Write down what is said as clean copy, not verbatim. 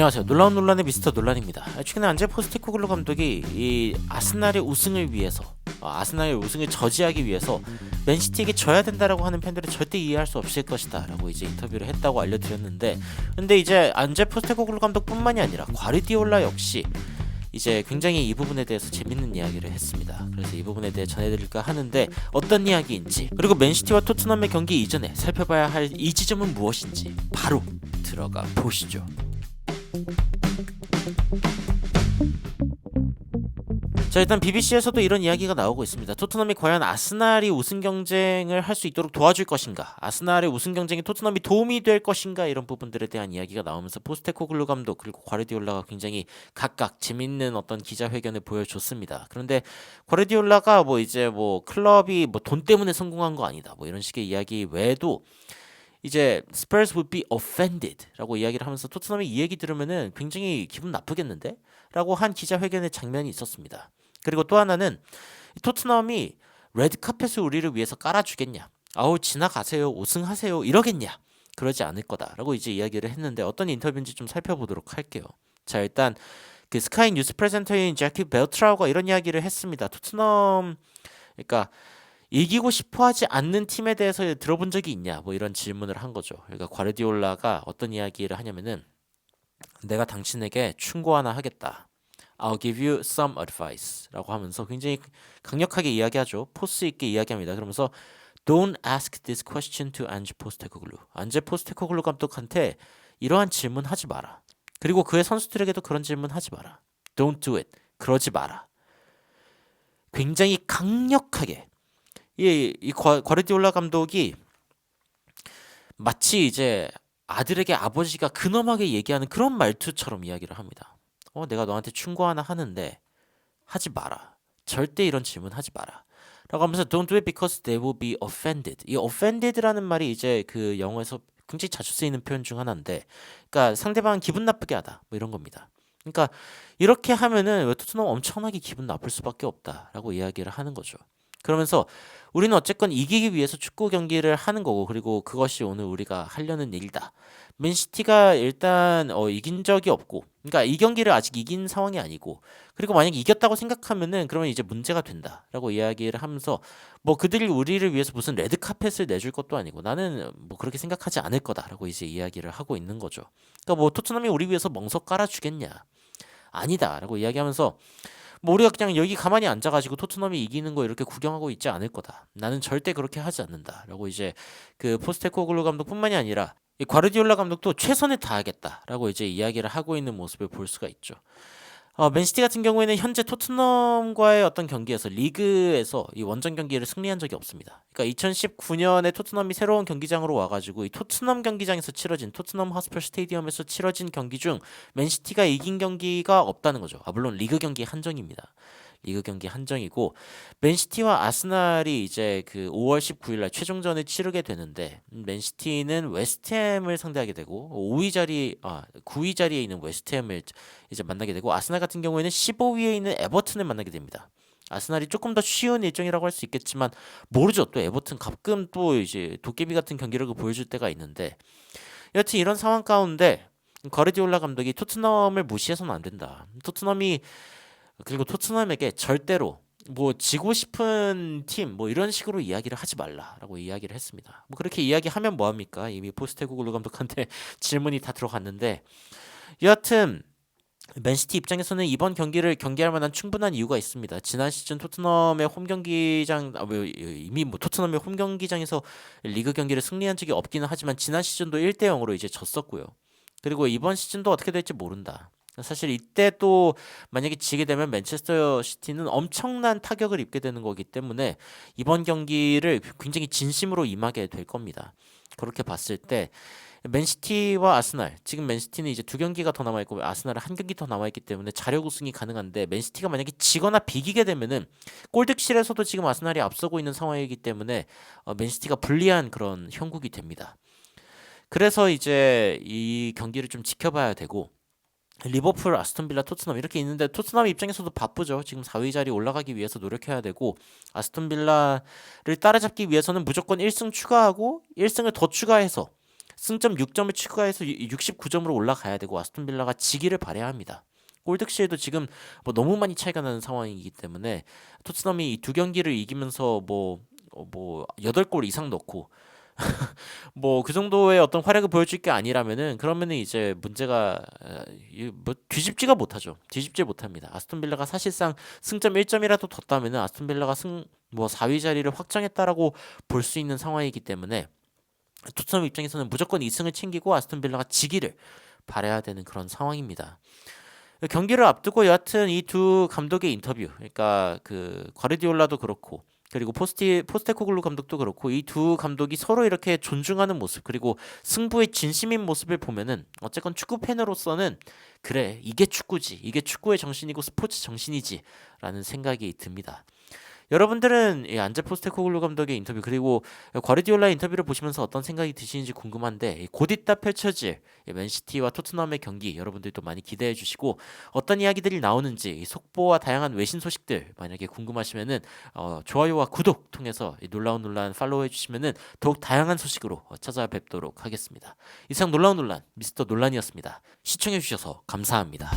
안녕하세요. 놀라운 논란의 미스터 논란입니다. 최근에 안제 포스테코글루 감독이 이 아스날의 우승을 위해서 아스날의 우승을 저지하기 위해서 맨시티에게 져야 된다라고 하는 팬들은 절대 이해할 수 없을 것이다 라고 이제 인터뷰를 했다고 알려드렸는데, 근데 이제 안제 포스테코글루 감독뿐만이 아니라 과르디올라 역시 이제 굉장히 이 부분에 대해서 재밌는 이야기를 했습니다. 그래서 이 부분에 대해 전해드릴까 하는데, 어떤 이야기인지, 그리고 맨시티와 토트넘의 경기 이전에 살펴봐야 할 이 지점은 무엇인지 바로 들어가 보시죠. 자, 일단 BBC에서도 이런 이야기가 나오고 있습니다. 토트넘이 과연 아스날이 우승 경쟁을 할 수 있도록 도와줄 것인가, 아스날의 우승 경쟁에 토트넘이 도움이 될 것인가, 이런 부분들에 대한 이야기가 나오면서 포스테코글루 감독 그리고 과르디올라가 굉장히 각각 재밌는 어떤 기자회견을 보여줬습니다. 그런데 과르디올라가 이제 클럽이 돈 때문에 성공한 거 아니다, 이런 식의 이야기 외에도 이제 Spurs would be offended 라고 이야기를 하면서 토트넘이 이 얘기 들으면은 굉장히 기분 나쁘겠는데? 라고 한 기자회견의 장면이 있었습니다. 그리고 또 하나는 토트넘이 레드카펫을 우리를 위해서 깔아주겠냐, 아우 지나가세요, 우승하세요 이러겠냐, 그러지 않을 거다라고 이제 이야기를 했는데, 어떤 인터뷰인지 좀 살펴보도록 할게요. 자, 일단 그 스카이 뉴스 프레젠터인 제키 벨트라우가 이런 이야기를 했습니다. 토트넘, 그러니까 이기고 싶어하지 않는 팀에 대해서 들어본 적이 있냐, 이런 질문을 한 거죠. 그러니까 과르디올라가 어떤 이야기를 하냐면은, 내가 당신에게 충고 하나 하겠다, I'll give you some advice 라고 하면서 굉장히 강력하게 이야기하죠. 포스 있게 이야기합니다. 그러면서 Don't ask this question to 안제 포스테코글루, 안제 포스테코글루 감독한테 이러한 질문 하지 마라. 그리고 그의 선수들에게도 그런 질문 하지 마라. Don't do it, 그러지 마라. 굉장히 강력하게 이 과르디올라 감독이 마치 이제 아들에게 아버지가 근엄하게 얘기하는 그런 말투처럼 이야기를 합니다. 내가 너한테 충고 하나 하는데 하지 마라. 절대 이런 질문 하지 마라. 라고 하면서 Don't do it because they will be offended. 이 offended라는 말이 이제 그 영어에서 굉장히 자주 쓰이는 표현 중 하나인데, 그러니까 상대방은 기분 나쁘게 하다, 이런 겁니다. 그러니까 이렇게 하면은 토트넘 엄청나게 기분 나쁠 수밖에 없다라고 이야기를 하는 거죠. 그러면서 우리는 어쨌건 이기기 위해서 축구 경기를 하는 거고, 그리고 그것이 오늘 우리가 하려는 일이다. 맨시티가 일단 이긴 적이 없고, 그러니까 이 경기를 아직 이긴 상황이 아니고, 그리고 만약 이겼다고 생각하면은 그러면 이제 문제가 된다라고 이야기를 하면서, 그들이 우리를 위해서 무슨 레드카펫을 내줄 것도 아니고 나는 그렇게 생각하지 않을 거다라고 이제 이야기를 하고 있는 거죠. 그러니까 토트넘이 우리 위해서 멍석 깔아주겠냐, 아니다라고 이야기하면서, 우리가 그냥 여기 가만히 앉아가지고 토트넘이 이기는 거 이렇게 구경하고 있지 않을 거다, 나는 절대 그렇게 하지 않는다라고 이제 그 포스테코글루 감독뿐만이 아니라 이 과르디올라 감독도 최선을 다하겠다라고 이제 이야기를 하고 있는 모습을 볼 수가 있죠. 맨시티 같은 경우에는 현재 토트넘과의 어떤 경기에서 리그에서 이 원정 경기를 승리한 적이 없습니다. 그러니까 2019년에 토트넘이 새로운 경기장으로 와가지고 이 토트넘 경기장에서 치러진, 토트넘 하스퍼 스테디움에서 치러진 경기 중 맨시티가 이긴 경기가 없다는 거죠. 물론 리그 경기 한정입니다. 리그 경기 한정이고, 맨시티와 아스날이 이제 그 5월 19일날 최종전을 치르게 되는데, 맨시티는 웨스트햄을 상대하게 되고 9위 자리에 있는 웨스트햄을 이제 만나게 되고, 아스날 같은 경우에는 15위에 있는 에버튼을 만나게 됩니다. 아스날이 조금 더 쉬운 일정이라고 할 수 있겠지만 모르죠. 또 에버튼 가끔 또 이제 도깨비 같은 경기력을 보여줄 때가 있는데, 여튼 이런 상황 가운데 과르디올라 감독이 토트넘을 무시해서는 안 된다. 그리고 토트넘에게 절대로 지고 싶은 팀 이런 식으로 이야기를 하지 말라라고 이야기를 했습니다. 그렇게 이야기하면 뭐합니까? 이미 포스테코글루 감독한테 질문이 다 들어갔는데, 여하튼 맨시티 입장에서는 이번 경기를 경기할 만한 충분한 이유가 있습니다. 지난 시즌 토트넘의 홈 경기장, 이미 토트넘의 홈 경기장에서 리그 경기를 승리한 적이 없기는 하지만 지난 시즌도 1대0으로 이제 졌었고요. 그리고 이번 시즌도 어떻게 될지 모른다. 사실 이때 또 만약에 지게 되면 맨체스터 시티는 엄청난 타격을 입게 되는 거기 때문에 이번 경기를 굉장히 진심으로 임하게 될 겁니다. 그렇게 봤을 때 맨시티와 아스날, 지금 맨시티는 이제 2경기가 더 남아있고 아스날은 1경기 더 남아있기 때문에 자력 우승이 가능한데, 맨시티가 만약에 지거나 비기게 되면은 골득실에서도 지금 아스날이 앞서고 있는 상황이기 때문에 맨시티가 불리한 그런 형국이 됩니다. 그래서 이제 이 경기를 좀 지켜봐야 되고, 리버풀, 아스톤빌라, 토트넘 이렇게 있는데 토트넘 입장에서도 바쁘죠. 지금 4위 자리 올라가기 위해서 노력해야 되고, 아스톤빌라를 따라잡기 위해서는 무조건 1승 추가하고 1승을 더 추가해서 승점 6점을 추가해서 69점으로 올라가야 되고 아스톤 빌라가 지기를 바라야 합니다. 골득실도 지금 뭐 너무 많이 차이가 나는 상황이기 때문에 토트넘이 이 두 경기를 이기면서 뭐 8골 이상 넣고 뭐 그 정도의 어떤 활약을 보여줄 게 아니라면은 그러면은 이제 문제가 뭐 뒤집지가 못하죠. 뒤집지 못합니다. 아스톤 빌라가 사실상 승점 1점이라도 뒀다면은 아스톤 빌라가 뭐 4위 자리를 확정했다라고 볼 수 있는 상황이기 때문에 토트넘 입장에서는 무조건 2승을 챙기고 아스톤 빌라가 지기를 바라야 되는 그런 상황입니다. 경기를 앞두고 여하튼 이 두 감독의 인터뷰, 그러니까 그 과르디올라도 그렇고 그리고 포스테코글루 감독도 그렇고 이 두 감독이 서로 이렇게 존중하는 모습 그리고 승부에 진심인 모습을 보면은 어쨌건 축구 팬으로서는 그래 이게 축구지 이게 축구의 정신이고 스포츠 정신이지라는 생각이 듭니다. 여러분들은 이 안제 포스테코글루 감독의 인터뷰 그리고 과르디올라 인터뷰를 보시면서 어떤 생각이 드시는지 궁금한데 곧 있다 펼쳐질 맨시티와 토트넘의 경기 여러분들도 많이 기대해 주시고 어떤 이야기들이 나오는지 속보와 다양한 외신 소식들 만약에 궁금하시면은 좋아요와 구독 통해서 이 놀라운 논란 팔로우해 주시면은 더욱 다양한 소식으로 찾아뵙도록 하겠습니다. 이상 놀라운 논란 미스터 논란이었습니다. 시청해 주셔서 감사합니다.